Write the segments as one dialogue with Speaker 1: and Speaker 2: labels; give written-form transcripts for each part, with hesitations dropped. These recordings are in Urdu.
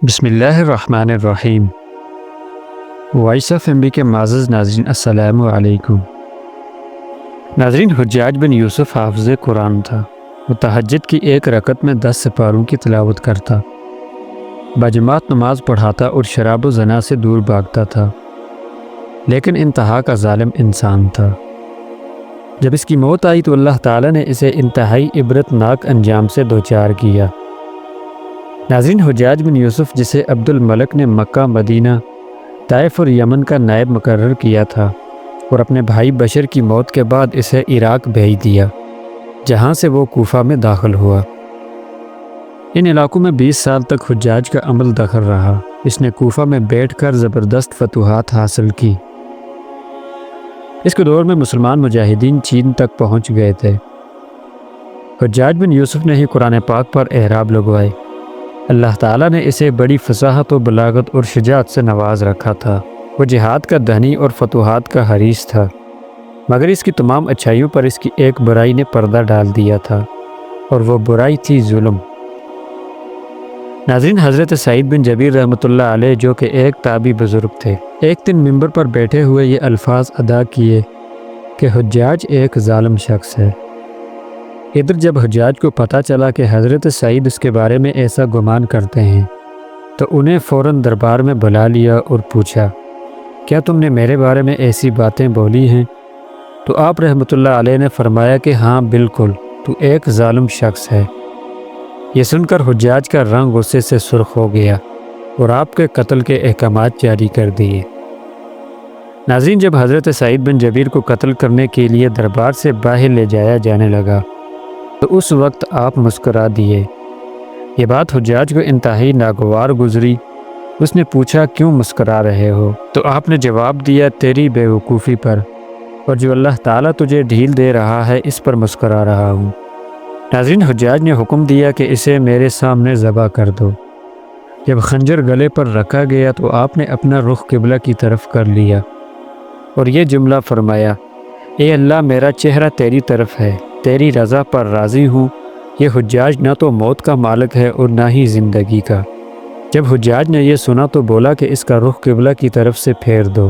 Speaker 1: بسم اللہ الرحمن الرحیم۔ وائس آف ایم بی کے معزز ناظرین، السلام علیکم۔ ناظرین، حجاج بن یوسف حافظ قرآن تھا۔ وہ تہجد کی ایک رکعت میں 10 سپاروں کی تلاوت کرتا، باجماعت نماز پڑھاتا اور شراب و زنا سے دور بھاگتا تھا، لیکن انتہا کا ظالم انسان تھا۔ جب اس کی موت آئی تو اللہ تعالیٰ نے اسے انتہائی عبرت ناک انجام سے دوچار کیا۔ ناظرین، حجاج بن یوسف، جسے عبد الملک نے مکہ، مدینہ، طائف اور یمن کا نائب مقرر کیا تھا، اور اپنے بھائی بشر کی موت کے بعد اسے عراق بھیج دیا، جہاں سے وہ کوفہ میں داخل ہوا۔ ان علاقوں میں 20 سال تک حجاج کا عمل دخل رہا۔ اس نے کوفہ میں بیٹھ کر زبردست فتوحات حاصل کی۔ اس کے دور میں مسلمان مجاہدین چین تک پہنچ گئے تھے۔ حجاج بن یوسف نے ہی قرآن پاک پر اعراب لگوائے۔ اللہ تعالیٰ نے اسے بڑی فصاحت و بلاغت اور شجاعت سے نواز رکھا تھا۔ وہ جہاد کا دھنی اور فتوحات کا حریص تھا، مگر اس کی تمام اچھائیوں پر اس کی ایک برائی نے پردہ ڈال دیا تھا، اور وہ برائی تھی ظلم۔ ناظرین، حضرت سعید بن جبیر رحمۃ اللہ علیہ، جو کہ ایک تابعی بزرگ تھے، ایک دن منبر پر بیٹھے ہوئے یہ الفاظ ادا کیے کہ حجاج ایک ظالم شخص ہے۔ ادھر جب حجاج کو پتہ چلا کہ حضرت سعید اس کے بارے میں ایسا گمان کرتے ہیں، تو انہیں فوراً دربار میں بلا لیا اور پوچھا، کیا تم نے میرے بارے میں ایسی باتیں بولی ہیں؟ تو آپ رحمۃ اللہ علیہ نے فرمایا کہ ہاں بالکل، تو ایک ظالم شخص ہے۔ یہ سن کر حجاج کا رنگ غصے سے سرخ ہو گیا اور آپ کے قتل کے احکامات جاری کر دیے۔ ناظرین، جب حضرت سعید بن جبیر کو قتل کرنے کے لیے دربار سے باہر لے جایا جانے لگا تو اس وقت آپ مسکرا دیے۔ یہ بات حجاج کو انتہائی ناگوار گزری۔ اس نے پوچھا، کیوں مسکرا رہے ہو؟ تو آپ نے جواب دیا، تیری بے وقوفی پر، اور جو اللہ تعالیٰ تجھے ڈھیل دے رہا ہے اس پر مسکرا رہا ہوں۔ ناظرین، حجاج نے حکم دیا کہ اسے میرے سامنے ذبح کر دو۔ جب خنجر گلے پر رکھا گیا تو آپ نے اپنا رخ قبلہ کی طرف کر لیا اور یہ جملہ فرمایا، اے اللہ، میرا چہرہ تیری طرف ہے، تیری رضا پر راضی ہوں۔ یہ حجاج نہ تو موت کا مالک ہے اور نہ ہی زندگی کا۔ جب حجاج نے یہ سنا تو بولا کہ اس کا رخ قبلہ کی طرف سے پھیر دو۔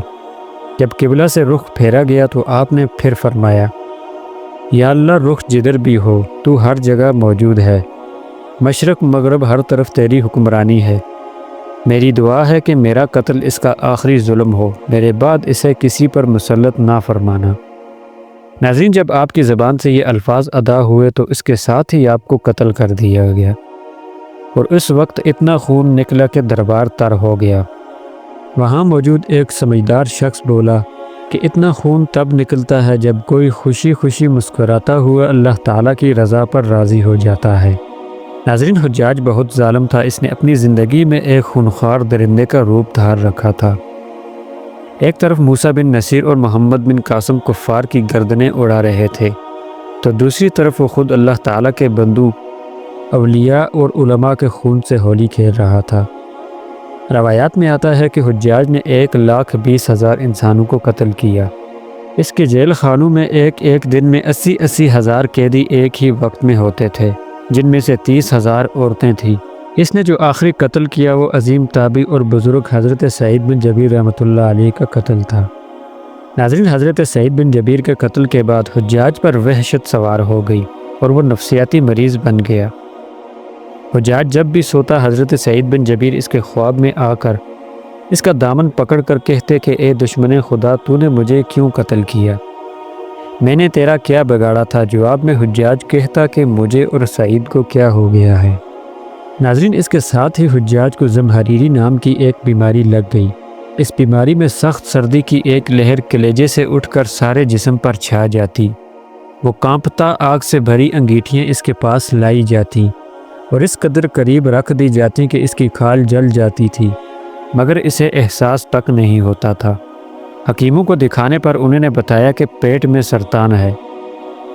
Speaker 1: جب قبلہ سے رخ پھیرا گیا تو آپ نے پھر فرمایا، یا اللہ، رخ جدھر بھی ہو تو ہر جگہ موجود ہے، مشرق مغرب ہر طرف تیری حکمرانی ہے۔ میری دعا ہے کہ میرا قتل اس کا آخری ظلم ہو، میرے بعد اسے کسی پر مسلط نہ فرمانا۔ ناظرین، جب آپ کی زبان سے یہ الفاظ ادا ہوئے تو اس کے ساتھ ہی آپ کو قتل کر دیا گیا، اور اس وقت اتنا خون نکلا کہ دربار تر ہو گیا۔ وہاں موجود ایک سمجھدار شخص بولا کہ اتنا خون تب نکلتا ہے جب کوئی خوشی خوشی مسکراتا ہوا اللہ تعالیٰ کی رضا پر راضی ہو جاتا ہے۔ ناظرین، حجاج بہت ظالم تھا۔ اس نے اپنی زندگی میں ایک خونخوار درندے کا روپ دھار رکھا تھا۔ ایک طرف موسیٰ بن نصیر اور محمد بن قاسم کفار کی گردنیں اڑا رہے تھے، تو دوسری طرف وہ خود اللہ تعالیٰ کے بندو، اولیاء اور علماء کے خون سے ہولی کھیل رہا تھا۔ روایات میں آتا ہے کہ حجاج نے 1,20,000 انسانوں کو قتل کیا۔ اس کے جیل خانوں میں ایک دن میں 80,000 ہزار قیدی ایک ہی وقت میں ہوتے تھے، جن میں سے 30,000 عورتیں تھیں۔ اس نے جو آخری قتل کیا وہ عظیم تابعی اور بزرگ حضرت سعید بن جبیر رحمۃ اللہ علیہ کا قتل تھا۔ ناظرین، حضرت سعید بن جبیر کے قتل کے بعد حجاج پر وحشت سوار ہو گئی اور وہ نفسیاتی مریض بن گیا۔ حجاج جب بھی سوتا، حضرت سعید بن جبیر اس کے خواب میں آ کر اس کا دامن پکڑ کر کہتے کہ اے دشمن خدا، تو نے مجھے کیوں قتل کیا؟ میں نے تیرا کیا بگاڑا تھا؟ جواب میں حجاج کہتا کہ مجھے اور سعید کو کیا ہو گیا ہے۔ ناظرین، اس کے ساتھ ہی حجاج کو زمہریری نام کی ایک بیماری لگ گئی۔ اس بیماری میں سخت سردی کی ایک لہر کلیجے سے اٹھ کر سارے جسم پر چھا جاتی۔ وہ کانپتا، آگ سے بھری انگیٹھیاں اس کے پاس لائی جاتی اور اس قدر قریب رکھ دی جاتی کہ اس کی کھال جل جاتی تھی، مگر اسے احساس تک نہیں ہوتا تھا۔ حکیموں کو دکھانے پر انہوں نے بتایا کہ پیٹ میں سرطان ہے۔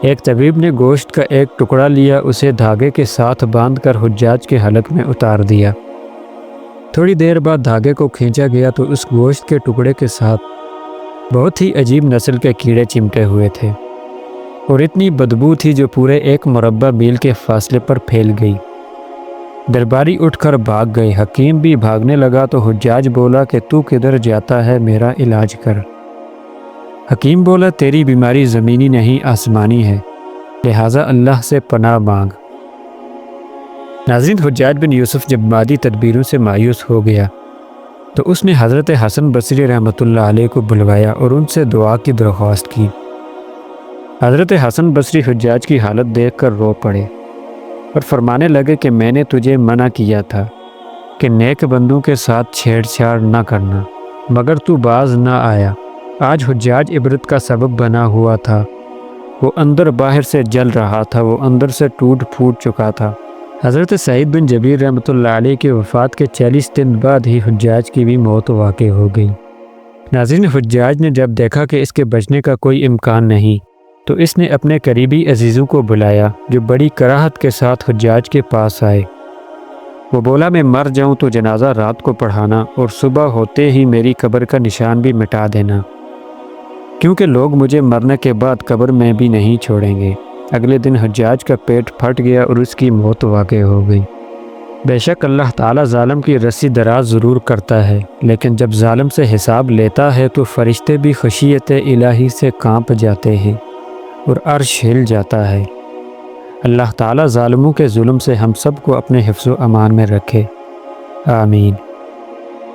Speaker 1: ایک طبیب نے گوشت کا ایک ٹکڑا لیا، اسے دھاگے کے ساتھ باندھ کر حجاج کے حلق میں اتار دیا۔ تھوڑی دیر بعد دھاگے کو کھینچا گیا تو اس گوشت کے ٹکڑے کے ساتھ بہت ہی عجیب نسل کے کیڑے چمٹے ہوئے تھے، اور اتنی بدبو تھی جو پورے 1 مربع میل کے فاصلے پر پھیل گئی۔ درباری اٹھ کر بھاگ گئے۔ حکیم بھی بھاگنے لگا تو حجاج بولا کہ تو کدھر جاتا ہے، میرا علاج کر۔ حکیم بولا تیری بیماری زمینی نہیں آسمانی ہے، لہٰذا اللہ سے پناہ مانگ۔ ناظرین، حجاج بن یوسف جب مادی تدبیروں سے مایوس ہو گیا تو اس نے حضرت حسن بصری رحمۃ اللہ علیہ کو بلوایا اور ان سے دعا کی درخواست کی۔ حضرت حسن بصری حجاج کی حالت دیکھ کر رو پڑے اور فرمانے لگے کہ میں نے تجھے منع کیا تھا کہ نیک بندوں کے ساتھ چھیڑ چھاڑ نہ کرنا، مگر تو باز نہ آیا۔ آج حجاج عبرت کا سبب بنا ہوا تھا، وہ اندر باہر سے جل رہا تھا، وہ اندر سے ٹوٹ پھوٹ چکا تھا۔ حضرت سعید بن جبیر رحمۃ اللہ علیہ کی وفات کے 40 دن بعد ہی حجاج کی بھی موت واقع ہو گئی۔ ناظرین، حجاج نے جب دیکھا کہ اس کے بچنے کا کوئی امکان نہیں تو اس نے اپنے قریبی عزیزوں کو بلایا جو بڑی کراہت کے ساتھ حجاج کے پاس آئے۔ وہ بولا میں مر جاؤں تو جنازہ رات کو پڑھانا اور صبح ہوتے ہی میری قبر کا نشان بھی مٹا دینا، کیونکہ لوگ مجھے مرنے کے بعد قبر میں بھی نہیں چھوڑیں گے۔ اگلے دن حجاج کا پیٹ پھٹ گیا اور اس کی موت واقع ہو گئی۔ بے شک اللہ تعالیٰ ظالم کی رسی دراز ضرور کرتا ہے، لیکن جب ظالم سے حساب لیتا ہے تو فرشتے بھی خشیت الہی سے کانپ جاتے ہیں اور عرش ہل جاتا ہے۔ اللہ تعالیٰ ظالموں کے ظلم سے ہم سب کو اپنے حفظ و امان میں رکھے، آمین۔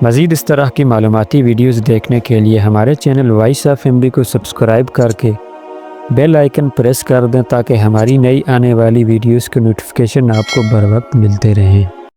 Speaker 1: مزید اس طرح کی معلوماتی ویڈیوز دیکھنے کے لیے ہمارے چینل وائس آف MB کو سبسکرائب کر کے بیل آئیکن پریس کر دیں تاکہ ہماری نئی آنے والی ویڈیوز کے نوٹیفیکیشن آپ کو بر وقت ملتے رہیں۔